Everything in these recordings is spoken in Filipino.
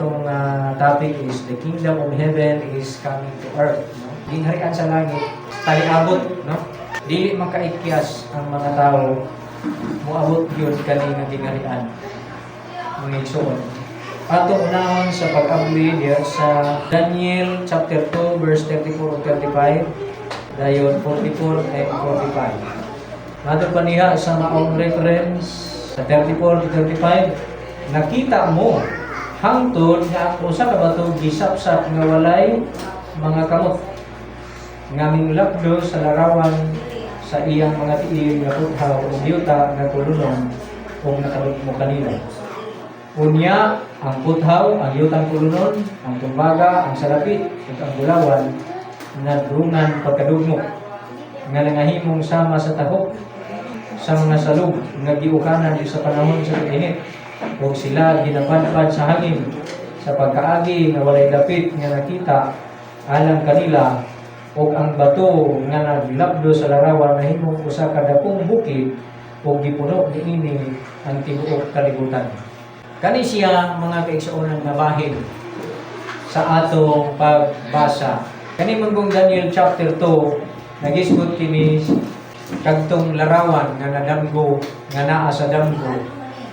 atong topic is the kingdom of heaven is coming to earth. No? Gingharian sa langit, taliabot, no? Dili makaikyas ang mga tao, muabot yun kanina gingharian. Mga igsoon. Ato unahon sa pag-abli diya sa Daniel chapter 2 verse 34 ug 35, dayon 44 and 45. Nato pa niya sa maong reference sa 34 to 35, nakita mo hangtod nga ang usa ka bato gisapsap nga walay mga kamot ngaming lapdo sa larawan sa iyang mga tiil nga puthaw ug yuta nga kulunon ug nakalugmo kanila. Unya, ang puthaw, ang yutang kulunon, ang tumbaga, ang salapit, ug ang bulawan, nadrungan pagkadugmo, nga nangahimong sama sa tahok, sa mga salub, nga giukanan sa panahon sa init, ug sila ginapadpad sa hangin, sa pagkaagi nga walay dapit nga nakita, alang kanila, ug ang bato nga naglabdo sa larawan nahimong usa ka dakong bukid, ug gipuno niini ang tibuok kalibutan. Kani siya mga kaigsuonan nga bahin sa atong pagbasa. Kani mangkong Daniel chapter 2, nagisgot kini kadtong larawan nga nadamgo nga naa sa damgo.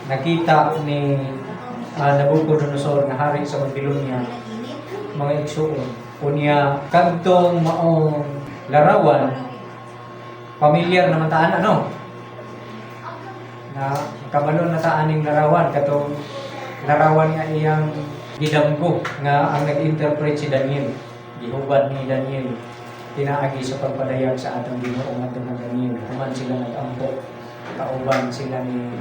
Nakita ni Nabucodonosor nga hari sa Babylonia, mga igsuon. Unya kadtong maong larawan, pamilyar naman taan ano? Na kabalon na taan ning larawan katong larawan nga iyang gidamgo nga ang nag-interpret si Daniel. Gihubad ni Daniel tinaagi sa pagpadayag sa atong Ginoo ngadto nga Daniel. Human sila nag-ampo, kauban sila ni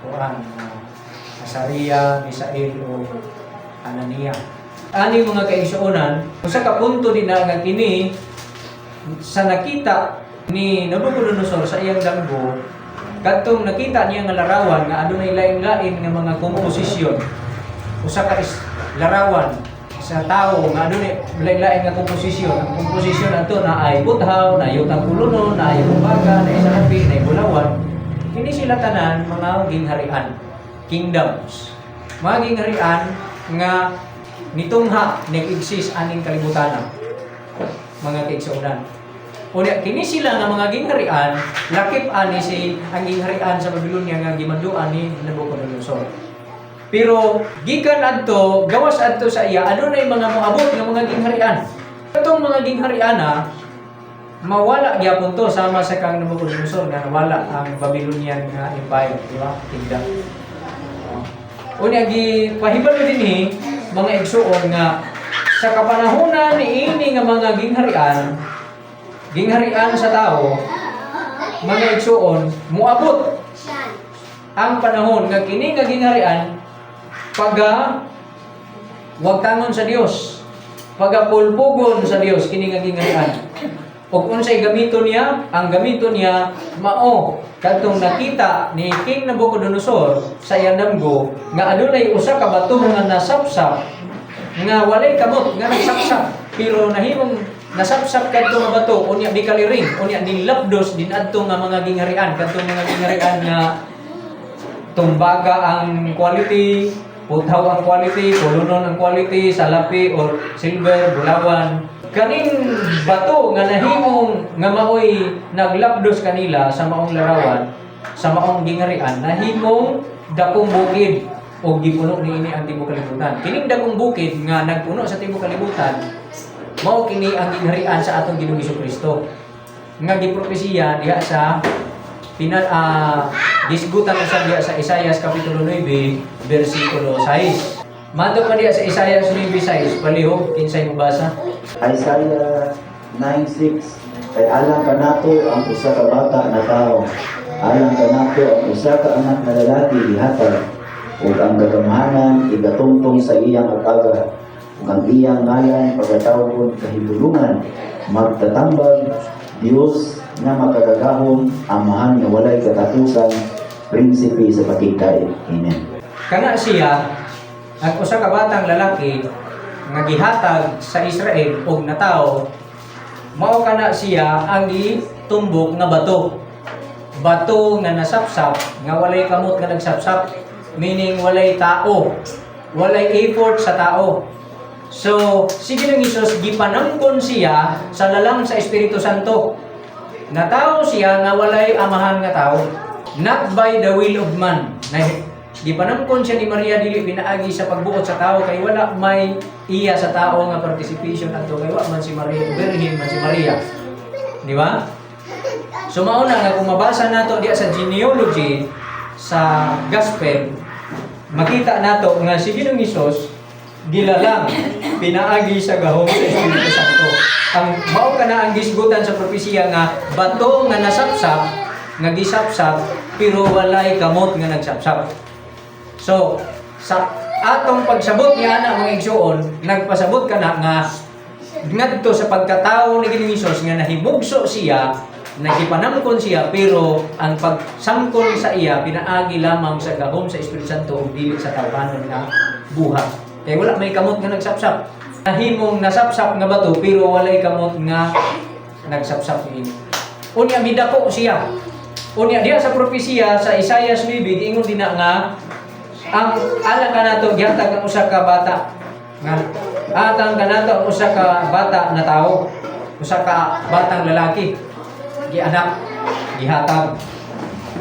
Juan, Azaria, Misael o Anania. Ani mga kaigsuonan, usa ka punto din na nga kini sa nakita ni Nabucodonosor sa iyang damgo. Kadtong nakita niya nga larawan nga adunay lain-lain nga mga komposisyon. Usa ka larawan sa tao nga adunay lain-lain nga komposisyon. Ang komposisyon ato na ay buthaw, na yutang kulunon, na ay kumbaga, na salapi, na bulawan. Kini sila tanan mga gingharian, kingdoms. Mga gingharian nga nitungha nag-exist aning kalibutan. Mga kaigsuonan. Unya kini sila nga mga gingharian, lakip ani si ang gingharian sa Babylonia nga gimanduan ni Nabucodonosor. Pero gikan adto, gawas adto sa iya, adunay mga moabot nga mga gingharian. Katong mga ginghariana mawala gyapon to sama sa kang Nabucodonosor nga nawala ang Babylonian nga empire, di ba? Kingdom. Unya gipahibalo dinhi mga igsuon nga sa kapanahonan niini nga mga gingharian sa tao, mga igsuon, muabot ang panahon nga kini nga gingharian wagtangon sa Dios, pulpugon sa Dios kini nga gingharian. Ug unsay gamito niya? Ang gamito niya mao kadtong nakita ni King Nabucodonosor sa iyang damgo nga adunay usa ka bato nga nasapsap nga walay kamot nga nagsapsap pero nahimong nasapsap kadto nga bato unya di kaliring unya nilapdos din adto nga mga gingharian kadto mga gingharian nga tumbaga ang quality, puthaw ang quality, kulunon ang quality, salapi or silver, bulawan. Kaning bato nga nahimong nga maoy naglapdos kanila sa maong larawan, sa maong gingharian, nahimong dakong bukid o gipuno niini ang tibuok kalibutan. Kining dakong bukid nga nagpuno sa tibuok kalibutan, mao kini ang gingharian sa atong Ginoong Hesukristo. Nga gipropesiya diha sa gisgutan sa diha sa Isaias kapitulo 9 bersikulo 6. Mato pa diya sa Isaias 9:6, palihog kinsay mabasa. Isaiah 9:6, kay alang ka nato ang usa ka bata na tao, alang ka nato ang usa ka anak na lalaki gihatag, ug ang gagamahanan igatungtong sa iyang ataga, ug ang iyang ngalan pagkatawgon kahibulungan, magtatambag Dios na makagagahom, amahan nga walay katapusan, prinsipe sa pakigkaig. Amen. Kana siya ang usa ka batang lalaki nga gihatag sa Israel og natawo, mao kana siya ang gitumbok nga bato. Bato nga nasapsap, nga walay kamot nga nagsapsap, meaning walay tao. walay effort sa tao. So, si Ginoong Hesus gipanangkon siya sa lalang sa Espiritu Santo. Na tao siya nga walay amahan nga tao. Not by the will of man. Na gipanangkon siya ni Maria dili pinaagi sa pagbuot sa tao kay wala may iya sa tao nga participation adto kay wa man si Maria, Virgin man si Maria. Di ba? So mauna nga kung mabasa nato diya sa genealogy sa gospel, makita nato nga si Ginoong Hesus gilalang pinaagi sa gahom sa Espiritu Santo. Ang mao kana ang gisgutan sa propesiya nga bato nga nasapsap nga gisapsap pero walay kamot nga nagsapsap. So sa atong pagsabot ni ana mga igsuon, nagpasabot kana nga ngadto sa pagkatao ni Ginoong Hesus nga nahimugso siya, nagipanangkon siya pero ang pagsangkol sa iya pinaagi lamang sa gahom sa Espiritu Santo ug dili sa tawhanon nga buhat. Kaya wala may kamot nga nagsapsap. Nahimong nasapsap nga bato pero walay kamot nga nagsapsap niini. Unya midako siya. Unya diha sa propesiya sa Isaiah 9 diingon din nga ang alang kanato gihatag ang usa ka bata nga atang kanato ang usa ka bata na tao, usa ka batang lalaki gianak gihatag.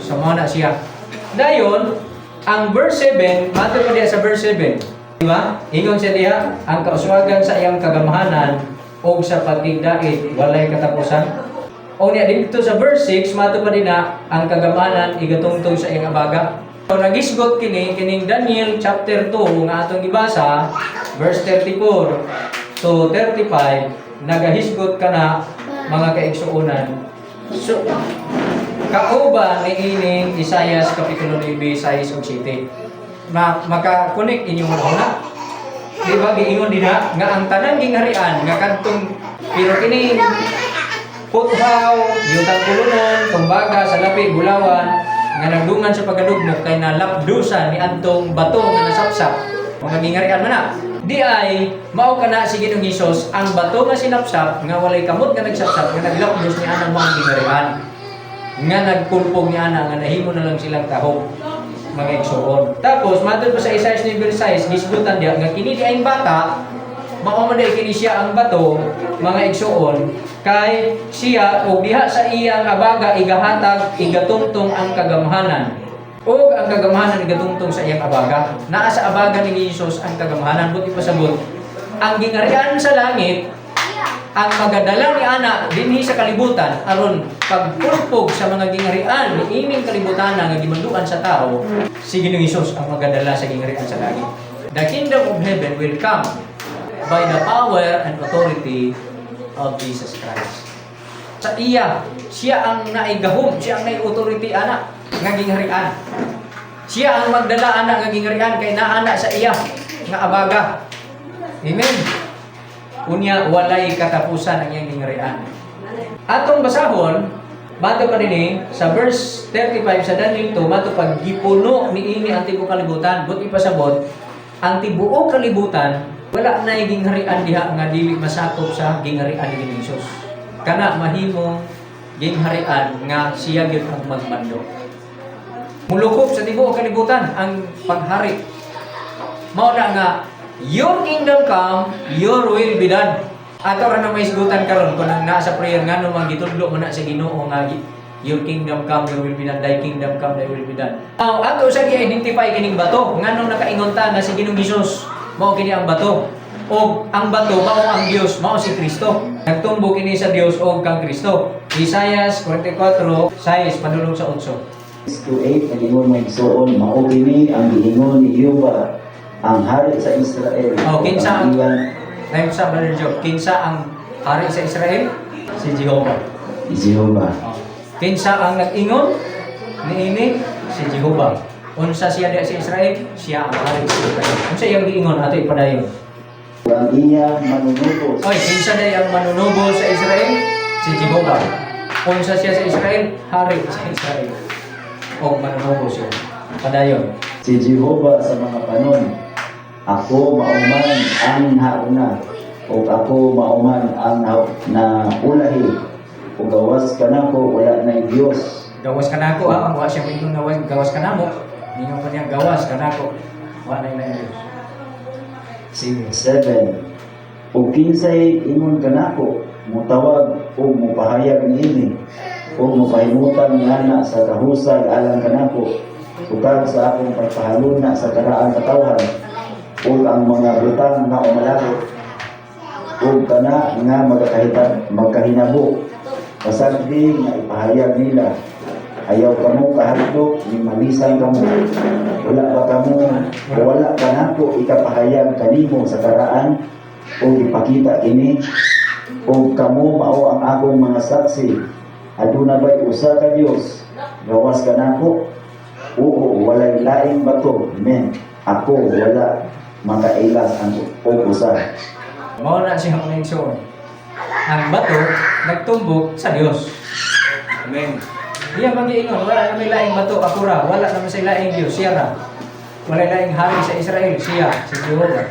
So mao na siya. Dayon ang verse 7, mato pa diha sa verse 7. Diba? Ingon siya diha, ang kauswagan sa iyang kagamahanan o sa pagtigdait, walay katapusan. O niya, dito sa verse 6, mato pa din na, ang kagamahanan igatungtong sa iyang abaga. So, nagisgot kining Daniel chapter 2, nga atong ibasa, verse 34 to 35, nagahisgot ka na, mga kaigsuunan. So, kauban ni ining Isaiah kapitulo 9, 6 ug 7. Maka-connect inyong una. Di ba giingon din nga ang tanang gingharian nga kadtong pero kini puthaw, yutang kulunon, tumbaga sa lapi bulawan nga nagdungan sa pagdugmok kay nalapdusan ni adtong bato nga nasapsap. Mga gingharian man na. Di ay mao kana si Ginoong Hesus ang bato nga sinapsap nga walay kamot nga nagsapsap nga naglapdos ni anang mga gingharian. Nga nagpulpog ni ana nga nahimo na lang silang tahog. Mga igsuon. Tapos matod pa sa Isaiah 9:6 gisgutan diha nga kini diayng bata mao man kini siya ang bato mga igsuon kay siya og diha sa iyang abaga igahatag igatungtong ang kagamahanan ug ang kagamahanan igatungtong sa iyang abaga. Naa sa abaga ni Hesus ang kagamahanan buti pasabot ang gingharian sa langit ang magadala ni ana dinhi sa kalibutan aron pagpulpog sa mga gingharian ni ining kalibutan nga gimanduan sa tao, si Ginoong Hesus ang magadala sa gingharian sa langit. The kingdom of heaven will come by the power and authority of Jesus Christ. Sa iya, siya ang naigahom, siya ang nai-authority ana nga gingharian. Siya ang magdala ana nga gingharian kay naana sa iya nga abaga. Amen. Unya walay katapusan ang iyang gingharian. Atong basahon, mato pa din sa verse 35 sa Daniel 2, mato pag gipuno niini ang tibuok kalibutan, buti pasabot, ang tibuok kalibutan wala na gingharian diha nga dili masakop sa gingharian ni Ginoong Hesus. Kana mahimong gingharian nga siya gyud ang magmando. Mulukop sa tibuok kalibutan ang paghari. Mao na nga your kingdom come, your will be done. Ato ra na may isgutan karon kun ang nasa prayer ngano man gitudlo man na sa Ginoo nga your kingdom come, your will be done, thy kingdom come, thy will be done. Now, ato sa gi-identify kining bato, ngano nakaingon ta nga si Ginoong Hesus mao kini ang bato. O ang bato mao ang Dios, mao si Kristo. Nagtumbo kini sa Dios o kang Kristo. Isaiah 44:6 padulong sa 8. 6-8 nagingon mga igsuon, mao kini ang giingon ni Jehova ang hari sa Israel. Oh, kinsa ang iyan Naim sa Brother Job, kinsa ang hari sa Israel? Si Jehovah. si Jehova. Kinsa ang nag-ingon? Niini si Jehovah. Unsa siya diha sa Israel? Siya ang hari sa Israel. Unsa iyang giingon ato ipadayon? Ang iya manunubos. Oy, kinsa diha ang manunubo sa Israel? Si Jehovah. Unsa siya sa Israel? Hari sa Israel. O manunubo siya. Padayon. Si Jehova sa mga panon. Ako mauman ang hauna o ako mauman ang naulahi o gawas ka na ko wala na Diyos. Gawas ka na ako, ang wa siya mingon nga gawas ka na mo. Mingon pa niya gawas ka na ako. Wa na Diyos. Sige. 7. Ug kinsay ingon kanako mutawag ug mupahayag niini ug mupahimutan niana sa kahusay alang kanako utag sa akong pagpahaluna sa karaang katawhan ug ang mga butang nga umalabot ug kana nga magkahinabo pasagdi nga ipahayag nila ayaw kamo kahadlok ni malisan kamo wala ba kamo o wala ka nako ikapahayag kanimo sa karaan o ipakita kini o kamo mao ang akong mga saksi aduna ba'y usa ka Dios gawas ka nako oo walay laing bato amen ako wala makailas ang usa. Mao na siya connection. Ang bato nagtumbok sa Dios. Amen. Diya mag-iingon, wala na may laing bato, akura, wala naman sa laing Diyos, siya ra. Wala laing hari sa Israel, siya, si Jehovah.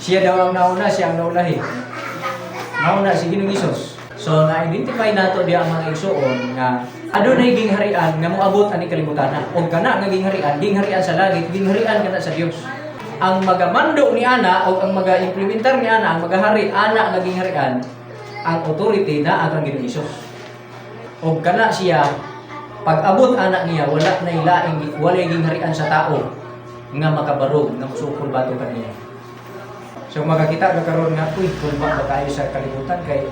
Siya daw ang nauna, siya ang naulahi. Nauna si Ginoong Hesus. So, na-identify nato diya ang mga igsuon nga adunay gingharian nga moabot ani kalibutan. O kana nga gingharian sa langit, gingharian kana sa Dios. Ang magamando ni ana o ang maga-implementar ni ana, ang magahari ana nga gingharian, ang authority na ang Ginoong Hesus. O kana siya pag-abot anak niya wala na ilaing walay gingharian sa tao nga makabarog nga musukol bato kaniya. So makakita ka karon nga uy kulba ba tayo sa kalibutan kay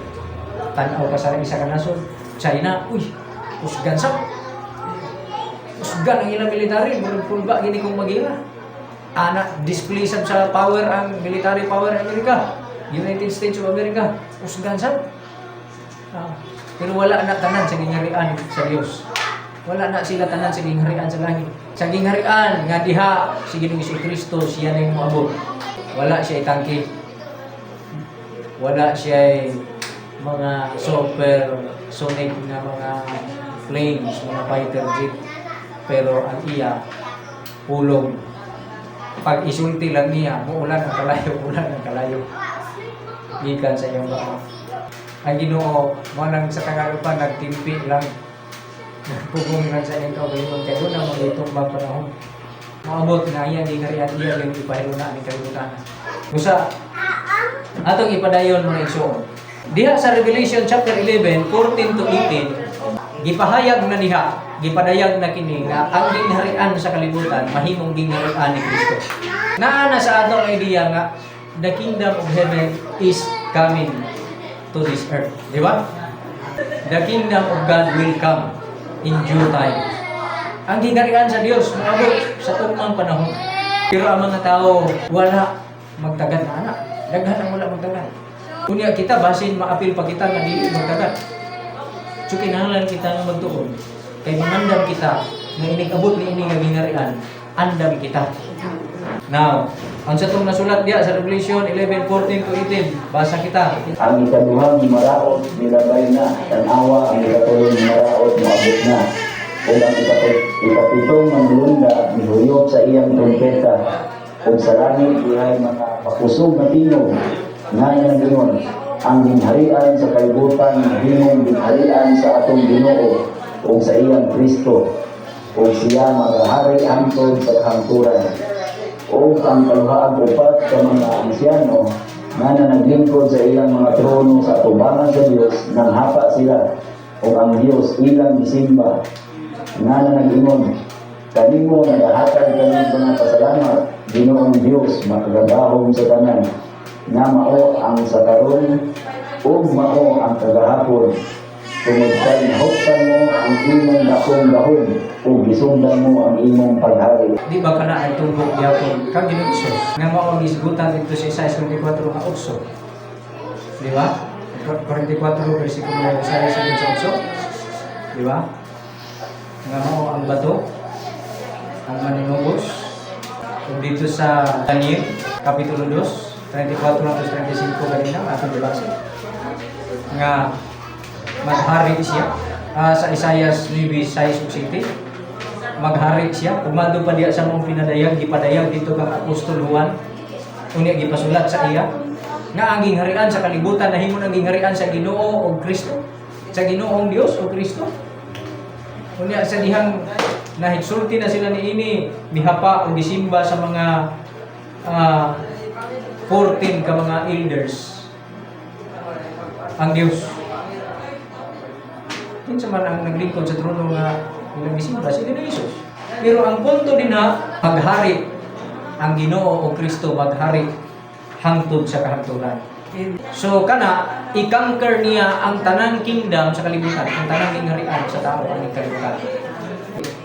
tan-aw ka sa isa ka nasod China uy usgan ang ilang military murag kulba gini kong magira anak display sab sa power ang military power ng Amerika United States of America usgan sab. Pero wala na tanan sa gingharian sa Dios. Wala na sila tanan sa gingharian sa langit. Sa gingharian nga diha si Ginoong Kristo siya na yung moabot. Wala siya itangki. Wala siya mga supersonic na mga planes, mga fighter jet. Pero ang iya pulong. Pag isulti lang niya, muulan ang kalayo. Gikan sa iyong baka. Ang Ginoo mo nang sa Tagalog pa nagtimpi lang pugong lang sa iyong kaugalingon kaya doon ang mga itong bang panahon maabot na iya di kariyan iya yung ipahilo na ang kalibutan gusa atong ipadayon mga igsoon diha sa Revelation chapter 11 14 to 18 gipahayag na diha gipadayag na kini nga ang gingharian sa kalibutan mahimong gingharian ni Kristo naa na sa atong idea nga the kingdom of heaven is coming to this earth, di ba? The kingdom of God will come in due time. Ang gingharian sa Dios maabot sa tumang panahon. Pero ang mga tao wala magtagad na anak. Daghan ang wala magtagad. Kunya kita basin maapil pa kita nga dili magtagad. So kinahanglan kita nga magtuon. Kay mangandam kita nga inig-abot ni ini nga gingharian, andam kita. Now, ang sa itong nasulat diya sa Revelation 11:14 to 18, basa kita. Ang ikaduhang maraot nilabay na, tanawa ang ikatulong maraot moabot na. O ang ikapitong manlunda mihuyop sa iyang trompeta. Kung sa langit dihay mga pakusog na tinog, ngayon gingon, ang ginharian sa kalibutan himong ginharian sa atong Ginoo o sa iyang Kristo o siya magahari hangtod sa kahangturan. O ang kaluhaan upat sa mga ansyano nga na naglingkod sa ilang mga trono sa atubangan sa Diyos nang hapa sila o ang Diyos ilang isimba nga na nag-ingon kanimo nagahatag kami mga pasalamat Ginoong Diyos makagagahom sa tanan nga mao ang sa karon o mao ang kagahapon tungod kay nahuktan mo ang imong dakong gahom o gisundan mo ang imong paghari. Di ba ka na ay tumbok yapon kang Ginoong Hesus nga mao ang isgutan dito sa Isaiah 24 nga 8. Di ba? 44 bersikulo ng Isaiah 7:8. Di ba? Nga mao ang bato ang maninubos. Kung dito sa Daniel kapitulo 2 34 hanggang 35 kanina ating dibasa. Nga maghari siya sa Isaiah 9:6-7 maghari siya umado pa diya sa mong pinadayag gipadayag dito kang Apostol Juan unya gipasulat sa iya nga ang gingharian sa kalibutan nahimo ang gingharian sa Ginoo o Kristo sa Ginoong Dios o Kristo unya sa dihang nahigsulti na sila niini mihapa o gisimba sa mga 14 ka mga elders ang Dios. Kinsa man ang naglingkod sa trono nga ilang gisimba si Jesus. Pero ang punto din na maghari ang Ginoo o Kristo maghari hangtod sa kahangturan. So kana i-conquer niya ang tanang kingdom sa kalibutan, ang tanang kingharian sa tao ang kalibutan.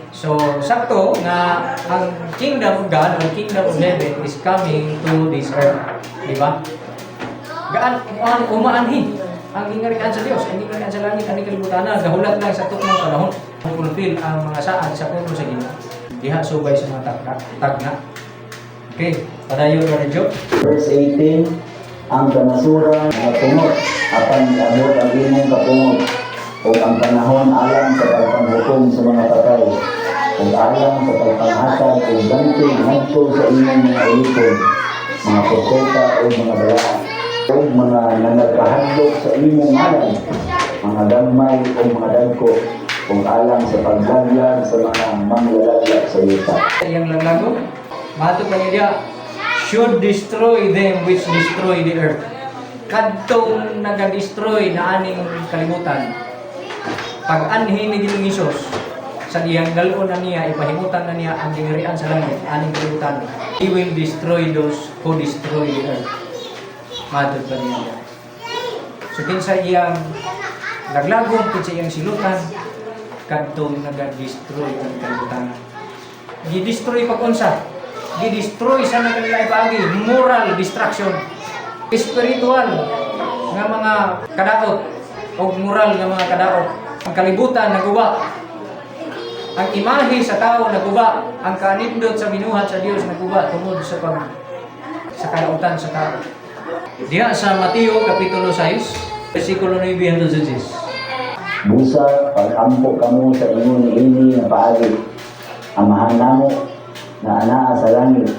So sakto nga ang kingdom of God, ang kingdom of heaven is coming to this earth, di ba? Gaan umaanhi ang kingharian sa Dios, ang kingharian sa langit, ang kalibutan na gahulat lang sa tukmang panahon. Fulfill ang mga saad sa puno sa Ginoo. Diha subay sa mga tagna. Okay, padayon na rin Verse 18, ang kanasuran nga tungod apan abot ang imong kapungod o ang panahon alang sa pagpanghukom sa mga patay o alang sa pagpanghatag o ganti ngadto sa imong mga ulipon, mga propeta o mga bala o mga nagpahadlok sa imong ngalan, mga gamay o mga dagko o alang sa pagdaglag sa mga manglalaglag sa yuta. Yang laglago, mato pa niya should destroy them which destroy the earth. Kadtong naga-destroy na aning kalibutan, pag anhin ni Ginoong Hesus sa diyang dalon na niya, ipahimutan na niya ang gingharian sa langit, aning kalibutan, He will destroy those who destroy the earth. Matod pa niya. So kinsa iyang laglagong, kinsa iyang silutan, kadtong naga-destroy ang kalibutan. Gi-destroy pag unsa? Gi-destroy sa nagalay paagi, moral destruction, spiritual nga mga kadaot o moral nga mga kadaot. Ang kalibutan naguba, ang imahe sa tao naguba, ang kanindot sa binuhat sa Dios naguba tungod sa kadaotan sa tao. Diha sa Mateo kapitulo 6 bersikulo 9 hangtod 10. Busa, pag-ampo kamo sa ingon ini nga paagi, amahan namo na anaa sa langit,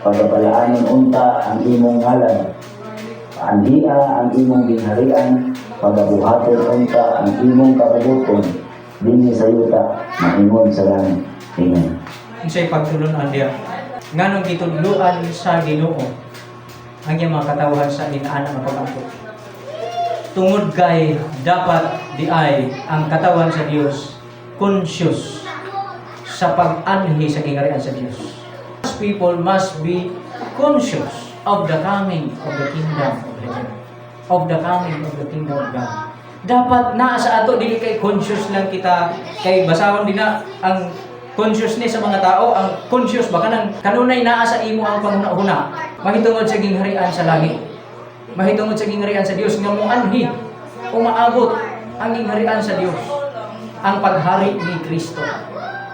pagpalaanin unta ang imong ngalan, paandia ang imong gingharian, pagabuhaton unta ang imong kapabuton, dinhi sa yuta, maingon sa langit. Amen. Unsay pagtulon-an diha? Nganong gitudloan sa Ginoo ang iyang mga katawhan sa inaan nga pag-ampo. Tungod kay dapat di ay ang katawan sa Dios conscious sa pag-anhi sa kingharian sa Dios. People must be conscious of the coming of the kingdom of heaven, of the coming of the kingdom of God. Dapat naa sa ato dili kay conscious lang kita kay basahon din na ang consciousness sa mga tao, ang conscious ba kanang kanunay naa sa imo ang panghuna-huna mahitungod sa kingharian sa langit, mahitungod sa kingharian sa Dios nga moanhi o maabot ang kingharian sa Dios, ang paghari ni Kristo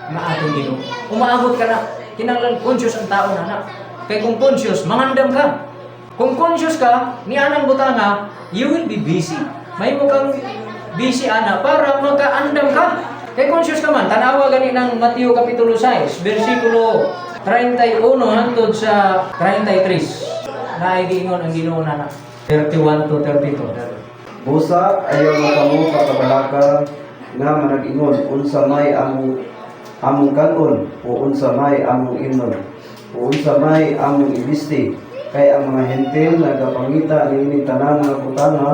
nga atong Ginoo. Umaabot ka na, kinahanglan conscious ang tao na. Kay kung conscious, mangandam ka. Kung conscious ka, ni anang butanga, you will be busy. May mo kang busy ana para magkaandam ka. Kay conscious ka man, tanawa gani ng Mateo kapitulo 6, bersikulo 31 hangtod sa 33. Naigiingon ang Ginoo na 31 to 32. Busa ayaw na kamo pakabalaka nga manag-ingon unsa may among kanon o unsa may among imnon o unsa may among ibisti kay ang mga hentil nagapangita niini tanan nga putana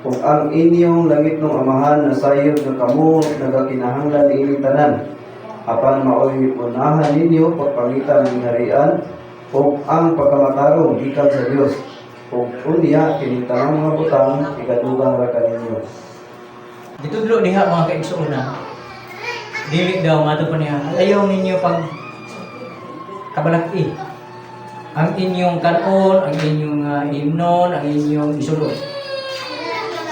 ug ang inyong langitnong amahan na sayod nga kamo nagakinahanglan niini tanan apan maoy unahan ninyo pagpangita ng harian ug ang pagkamatarong gikan sa Dios ug unya kini tanang mga butang ikadugang ra kaninyo. Ditudlo diha mga kaigsuonan. Dili daw mato pa niya. Ayaw ninyo pag kabalaki. Ang inyong kanon, ang inyong himnon, ang inyong isulod.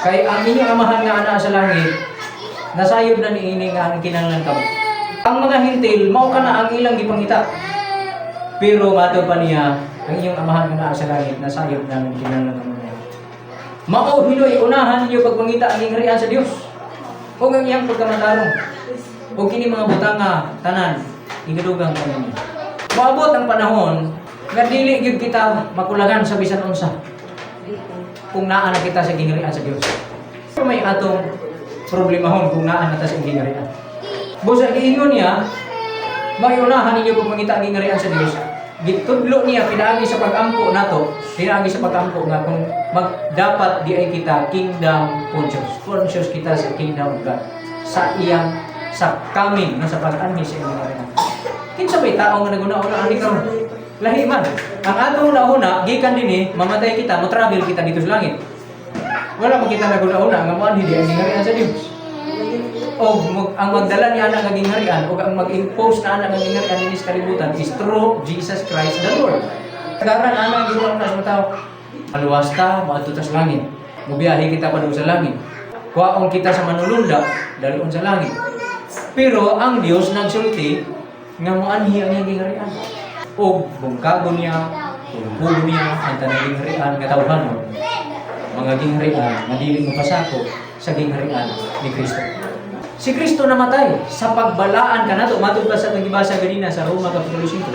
Kay ang inyong amahan nga ana sa langit, nasayod na niini nga ang kinahanglan kamo. Ang mga hintil, mao ka na ang ilang gipangita. Pero mato pa niya, ang inyong amahan nga naa sa langit, nasayod na ang kinahanglan kamo. Mao hinoy unahan ninyo pagpangita ang kingharian sa Dios. O ang iyang pagkamatarong. O kini mga butanga tanan, igadugang kaninyo. Maabot ang panahon nga dili gyud kita makulagan sa bisan unsa. Kung naa na kita sa kingharian sa Dios. Pero may atong problemahon kung naa na ta sa kingharian. Busa giingon niya, maiunahan ninyo pagpangita ang kingharian sa Dios. gitudlo niya pinaagi sa pag-ampo nato, pinaagi sa pag-ampo nga kung dapat di ay kita kingdom conscious kita sa kingdom of God, sa iyang sa coming, sa pag-anhi sa iyang mga kinsa may tao nga naguna-una ani karon lahi man ang atong nauna gikan dinhi mamatay kita mo travel kita dito sa langit, wala man kita naguna-una nga mo anhi di ang gingharian sa Dios. O ang magdala ni anak nga gingharian o ang mag-impose na anak nga gingharian dinhi sa kalibutan is through Jesus Christ the Lord. Kagaran anak ginawa na sa tao maluwas ta moadto ta sa langit, mubiyahe kita padung sa langit, kuwaon kita sa manulunda dalon sa langit. Pero ang Dios nagsulti nga moanhi ang iyang gingharian o bungkagon niya, pulpulo niya ang tanang gingharian nga tawhanon, mga gingharian nga dili mapasako sa gingharian ni Kristo. Si Kristo namatay sa pagbalaan kanato, matod pa sa gibasa ganina sa Roma Kapitulo 5.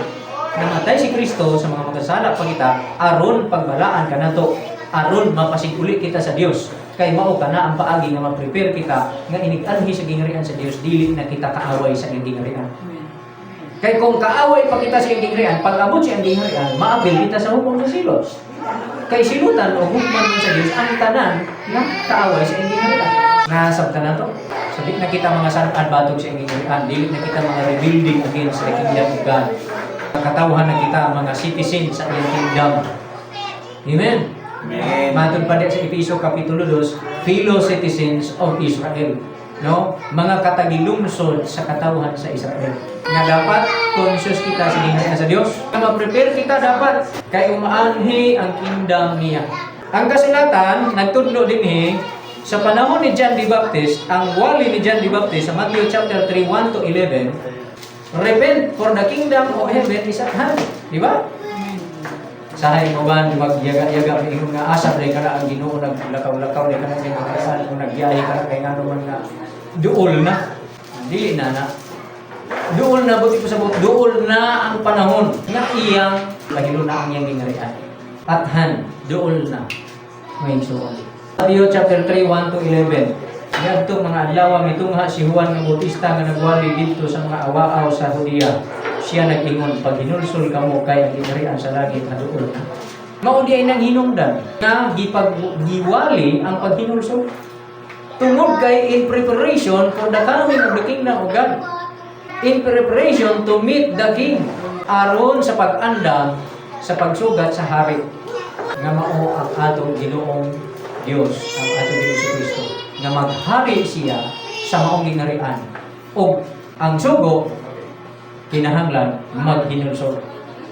Namatay si Kristo sa mga magkasala pa kita aron pagbalaan kanato, aron mapasiguli kita sa Dios. Kay mao kana ang paagi nga ma-prepare kita nga inig-anhi sa gingharian sa Dios, dili na kita kaaway sa iyang gingharian. Kay kung kaaway pa kita sa iyang gingharian, pag-abot sa iyang gingharian, maabil kita sa hukom sa silos. Kay silutan o hukman mo sa Dios ang tanan na kaaway sa iyang gingharian. Nasabtan na to. Sabi na kita mga sanad batog sa iyang gingharian, dili na kita mga rebuilding against the kingdom of God. Katawhan na kita mga citizens sa iyang kingdom. Amen. Amen. Matod pa din sa Efeso Kapitulo 2, fellow citizens of Israel. No? Mga katagilungsod sa katawhan sa Israel. Nga dapat conscious kita sa gingharian sa Dios. Nga ma-prepare kita dapat kay umaanhi ang kingdom niya. Ang kasulatan nagtudlo dinhi sa panahon ni John the Baptist, ang wali ni John the Baptist sa Matthew chapter 3, 1 to 11, repent for the kingdom of heaven is at hand. Di ba? Sahay mo ba, magyaga-yaga, may nga asap rin ka na ang Ginoo, naglakaw-lakaw rin ka na ginagasan, kung nagyahi ka na, kaya nga naman na, duol na. Dili na. Duol na, buti ko sa buti, duol na ang panahon na iyang, lahilo na ang iyang gingharian. At hand, duol na. Ngayon suwan. Matthew chapter 3, 1 to 11. Yadto mga adlaw mitungha si Juan nga Bautista nga nagwali dito sa mga awaaw sa Judea. Siya nag-ingon, pag hinulsol kamo kay ang gingharian sa langit na duol na. Mao di ay nang hinungdan nga giwali ang paghinulsol. Tungod kay in preparation for the coming of the kingdom of God. In preparation to meet the king. Aron sa pag-andam sa pagsugat sa hari. Nga mao ang atong Ginoong Dios, ang atong Dios si Kristo, nga maghari siya sa maong gingharian. O ang sugo, kinahanglan maghinulsol.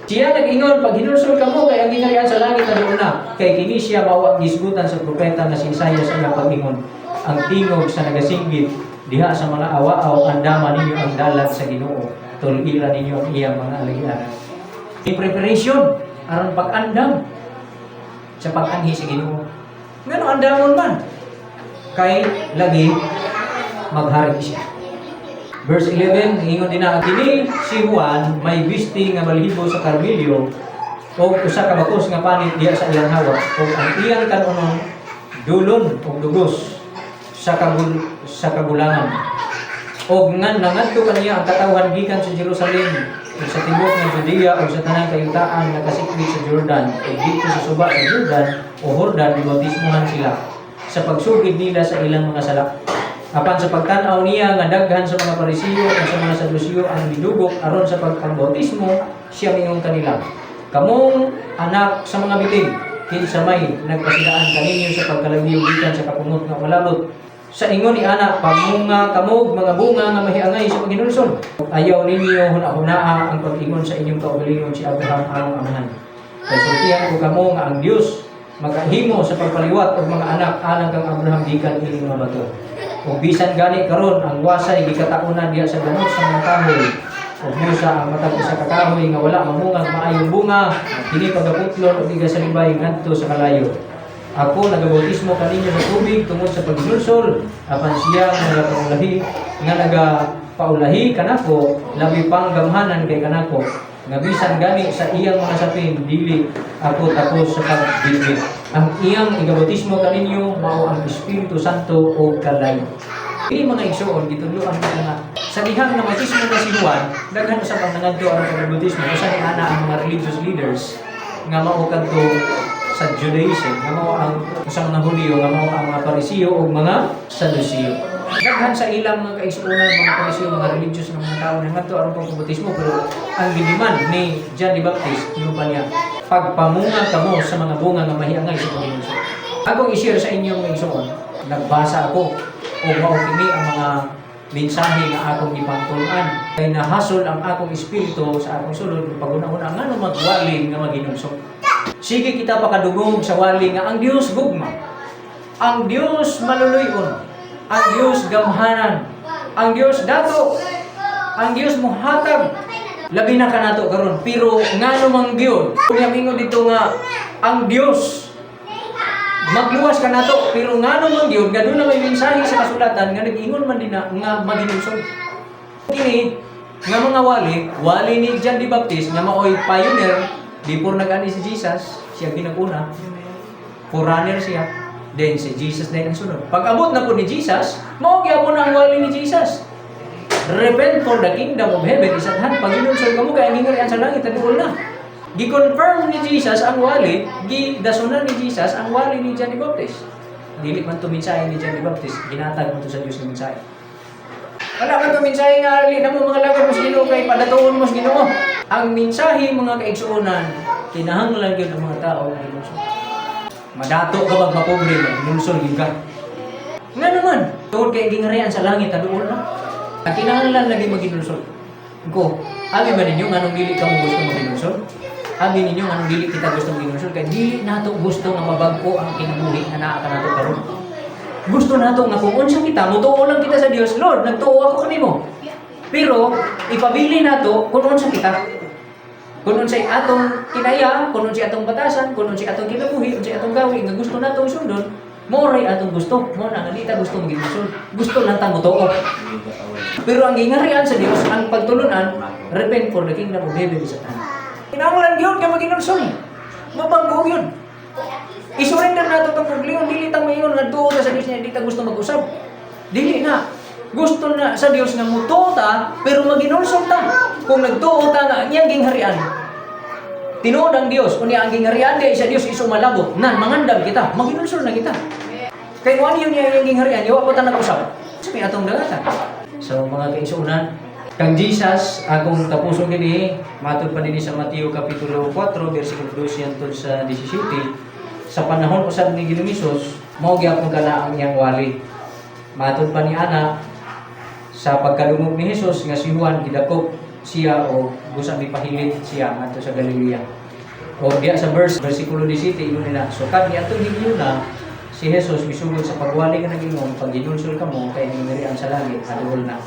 Siya nag-ingon, pag hinulsol ka mo, kay ang gingharian sa langit na doon na. Kay kini siya mao ang gisgutan sa propeta na si Isaiah sa iyang pag-ingon. Ang tingog sa nagasinggit, diha sa mga awaaw, andama ninyo ang dalat sa Ginoo. Tuliran ninyo ang iyang mga alihan. In preparation, aron pag-andam sa pag-anhi sa Ginoo. Ngano andamon man? Kay lagi maghari siya. Verse 11, ingon din na, kini si Juan may bisti nga balhibo sa Carmelio o usa ka bakos nga panit diha sa iyang hawak o ang iyang kanunon dulon o dugos sa kabulangan. O nga nangadto kaniya ang katawhan gikan sa Jerusalem o sa tibok ng Judea o sa tanang kayutaan na kasikli sa Jordan o dito sa suba sa Jordan o Jordan, ibautismohan sila sa pagsugid nila sa ilang mga sala. Apan sa pagtanaw niya nga daghan sa mga Parisiyo o sa mga Sadusiyo ang midugok aron sa pagpambautismo, siya mingon kanila, kamong anak sa mga bitin, kinsa may nagpasidaan kaninyo sa pagkalagyo gikan sa kapungot nga malabot. Sa ingon ni anak, pamunga kamog mga bunga nga mahiangay sa paghinulsol. Ayaw ninyo huna-hunaa ang pag-ingon sa inyong kaugalingon si Abraham ang amahan. Kay sultihan ko kamo nga ang Dios magahimo sa pagpaliwat og mga anak alang kang Abraham gikan ining mga bato. Ug bisan gani karon ang wasay gikataunan diha sa gamot sa mga kahoy. Ug Musa ang matag sa kakahoy nga wala mamungag maayong bunga, kini pagaputlon og igasalibay ngadto sa kalayo. Ako nagabautismo kaninyo sa tubig tungod sa paghinulsol, apan siya nga nagapaulahi nga nagapaulahi kanako, labi pang gamhanan kay kanako. Nga bisan gani sa iyang mga sapin, dili ako tapos sa pagbibig. Ang iyang igabautismo kaninyo mao ang Espiritu Santo o kalayo. Ini mga igsoon gitudloan nila nga sa dihang na matismo nga si Juan, daghan usab ang nangadto aron sa bautismo usa ni ana ang mga religious leaders nga mao kadto sa Judaism, nga mao ang usang mga Hudyo, nga mao ang mga Parisiyo ug mga Sadusiyo. Daghan sa ilang mga kaigsuonan mga Parisiyo, mga religious nga mga tao nangadto aron sa bautismo, pero ang giniman ni John the Baptist pa niya pagpamunga kamo sa mga bunga nga mahiangay sa Panginoon. Akong i-share sa inyo mga igsoon, nagbasa ako o mao kini ang mga mensahe nga akong ipangtuluan kay nahasol ang akong espiritu sa akong sulod paguna-una ngano magwali nga maginulsok. Sige kita pakadugog sa wali nga ang Dios gugma, ang Dios maluluyon, ang Dios gamhanan, ang Dios dato, ang Dios muhatag. Labi na kanato karon, pero ngano man gyud kung mingo dito nga ang Dios magluwas ka na to, pero nga naman yun, gano'n na may mensahe sa kasulatan, nga nag-ingon man din na nga maginulsog. Kini, nga mga wali ni John the Baptist, nga maoy pioneer, before nag-ani si Jesus, siya ginaguna, forerunner siya, then si Jesus na ang sunod. Pag-abot na po ni Jesus, maogyapon ang wali ni Jesus. Repent for the kingdom of heaven is at hand. Pag ginulsog ka mo, kaya ngingarian sa langit, taduol na. Gi-confirm ni Jesus ang wali, gi-dasunan ni Jesus ang wali ni John the Baptist. Dili man to mensahe ni John the Baptist, ginatag mo to sa Dios ng mensahe. Wala man to mensahe nga ali na mo mga lagay mo sa Ginoo kay padatuon mo sa Ginoo. Ang mensahe mga kaigsuonan, kinahanglan gyud ang mga tao nga ginulsol. Madato ka bag mapobre mo, ginulsol gyud ka. Nga naman, tuod kay gingarian sa langit taduol na. Ang kinahanglan lagi maginulsol. Ko, abi ba ninyo nganong dili ka mo gusto maginulsol? Sabi ninyo, anong dili kita gusto ginulsol? Kaya dili nato gusto nga mabago ang kinabuhi na naa ka nato karon. Gusto nato nga kung unsa kita, mutuo lang kita sa Dios. Lord, nagtuo ako kanimo. Pero ipabili nato kung unsa kita. Kung unsay atong kinaya, kung unsay atong batasan, kung unsay atong kinabuhi, unsay atong gawi nga gusto natong sundon, moray atong gusto. Mo na nga dita gusto maginulsol. Gusto lang ta mutuo. Pero ang gingarian sa Dios, ang pagtulunan, repent for the kingdom of heaven is at hand. Kinahanglan gyud nga maginulsol. Mabanggo gyud. I-surrender nato tong problema, dili ta mayon nagtuo ta sa Dios niya, di ta gusto mag-usab. Dili na. Gusto na sa Dios nga mutuo ta, pero maginulsol ta. Kung nagtuo ta nga iyang gingharian. Tinuod ang Dios, unya ang gingharian di sa Dios isu malabot. Nan mangandam kita, maginulsol na kita. Kay kuan yun iyang gingharian, yawa pa ta nag-usab. Sa may atong dagatan. So mga kaigsuonan, kang Jesus, akong tapuso gini, matod pa din sa Mateo Kapitulo 4, versikulo 12 hangtod sa 17, sa panahon usab ni Ginoong Hesus, mao gyapon kana ang iyang wali. Matod pa ni ana, sa pagkadungog ni Hesus nga si Juan gidakop siya o gusto mipahilit siya ngadto sa Galilea. O diya sa versikulo 17 ingon nila, so kad ni atong higyuna si Hesus misugod sa pagwali nga nag-ingon, pag ginulsol ka mo kay ningirian sa langit, aduol na.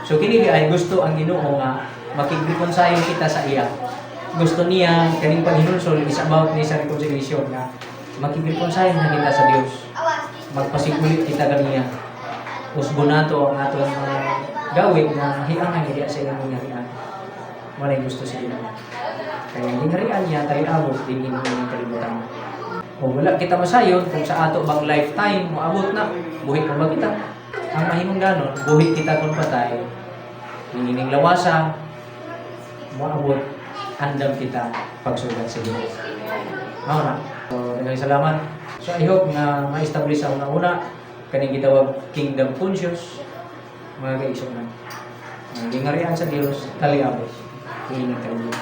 So kini ay gusto ang Ginoo nga makigreconcile kita sa iya. Gusto niya kaning paghinulsol is about ni sa reconciliation nga makigreconcile na kita sa Dios. Magpasigulit kita kaniya. Usbo nato ang aton mga gawin na hiangan diya sa iyang ngarian. Wala gusto sa Ginoo. Kaya ang ngarian niya tayo abot din yung kalibutan. O wala kita masayon kung sa ato bang lifetime moabot na buhi pa ba kita. Ang mahimong ganon, buhi kita kung patay, hinining lawasa, maabot, andam kita pagsugat sa Diyos. Mao na. So, daghang salamat. So, I hope na ma-establish ang una kaning gitawag kingdom conscious, mga kaigsuonan. Gingarian sa Dios, taliabot. Hinining kaligid.